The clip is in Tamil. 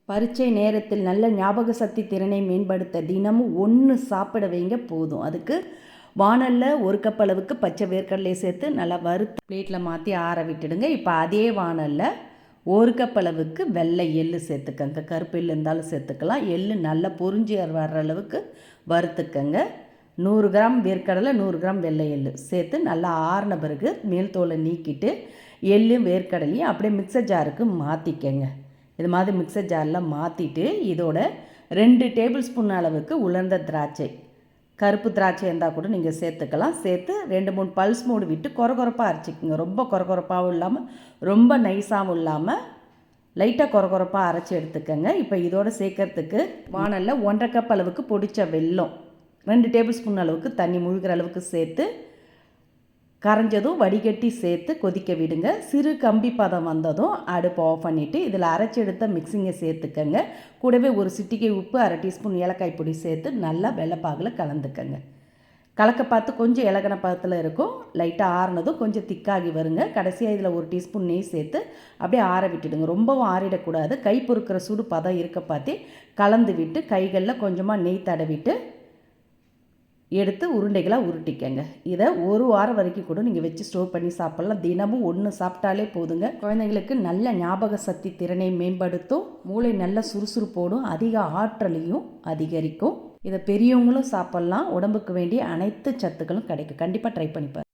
பரீட்சை நேரத்தில் நல்ல ஞாபக சக்தி திறனை மேம்படுத்த தினமும் 1 சாப்பிட வைங்க போதும். அதுக்கு வாணலில் 1 கப் அளவுக்கு பச்சை வேர்க்கடலையை சேர்த்து நல்லா வறுத்து பிளேட்டில் மாற்றி ஆற விட்டுடுங்க. இப்போ அதே வாணலில் 1 கப் அளவுக்கு வெள்ளை எள்ளு சேர்த்துக்கங்க. கருப்பு எள்ளு இருந்தாலும் சேர்த்துக்கலாம். எள்ளு நல்லா பொரிஞ்சு வர்ற அளவுக்கு வறுத்துக்கங்க. 100 கிராம் வேர்க்கடலை, 100 கிராம் வெள்ளை எள்ளு சேர்த்து நல்லா ஆறின பிறகு மேல் தோலை நீக்கிட்டு எள்ளும் வேர்க்கடலையும் அப்படியே மிக்சர் ஜாருக்கு மாற்றிக்கங்க. இது மாதிரி மிக்சர் ஜாரில் மாற்றிட்டு இதோட 2 டேபிள் ஸ்பூன் அளவுக்கு உலர்ந்த திராட்சை, கருப்பு திராட்சை இருந்தால் கூட நீங்கள் சேர்த்துக்கலாம். சேர்த்து 2-3 பல்ஸ் மூடு விட்டு கொரகொரப்பாக அரைச்சிக்கோங்க. ரொம்ப கொரகொரப்பாகவும் இல்லாமல் ரொம்ப நைஸாகவும் இல்லாமல் லைட்டாக கொரகொரப்பாக அரைச்சி எடுத்துக்கோங்க. இப்போ இதோடு சேர்க்கறதுக்கு வாணலில் 1.5 கப் அளவுக்கு பொடிச்ச வெல்லம், 2 டேபிள் ஸ்பூன் அளவுக்கு தண்ணி முழுகிற அளவுக்கு சேர்த்து கரைஞ்சதும் வடிகட்டி சேர்த்து கொதிக்க விடுங்க. சிறு கம்பி பதம் வந்ததும் அடுப்பு ஆஃப் பண்ணிவிட்டு இதில் அரைச்சி எடுத்த மிக்சிங்கை சேர்த்துக்கங்க. கூடவே ஒரு சிட்டிகை உப்பு, 1/2 டீஸ்பூன் ஏலக்காய் பொடி சேர்த்து நல்லா வெள்ளைப்பாகில் கலந்துக்கங்க. கலக்க பார்த்து கொஞ்சம் இலகன பதத்தில் இருக்கும். லைட்டாக ஆறினதும் கொஞ்சம் திக்காகி வருங்க. கடைசியாக இதில் 1 டீஸ்பூன் நெய் சேர்த்து அப்படியே ஆற விட்டுடுங்க. ரொம்பவும் ஆறிடக்கூடாது. கை பொறுக்கிற சூடு பதம் இருக்க பார்த்து கலந்து விட்டு கைகளில் கொஞ்சமாக நெய் தடவிட்டு எடுத்து உருண்டைகளாக உருட்டிக்கங்க. இதை 1 வாரம் வரைக்கும் கூட நீங்கள் வச்சு ஸ்டோர் பண்ணி சாப்பிட்லாம். தினமும் 1 சாப்பிட்டாலே போதுங்க. குழந்தைங்களுக்கு நல்ல ஞாபக சக்தி திறனை மேம்படுத்தும், மூளை நல்ல சுறுசுறுப்போடும் அதிக ஆற்றலையும் அதிகரிக்கும். இதை பெரியவங்களும் சாப்பிட்லாம். உடம்புக்கு வேண்டிய அனைத்து சத்துக்களும் கிடைக்கும். கண்டிப்பாக ட்ரை பண்ணிப்பார்.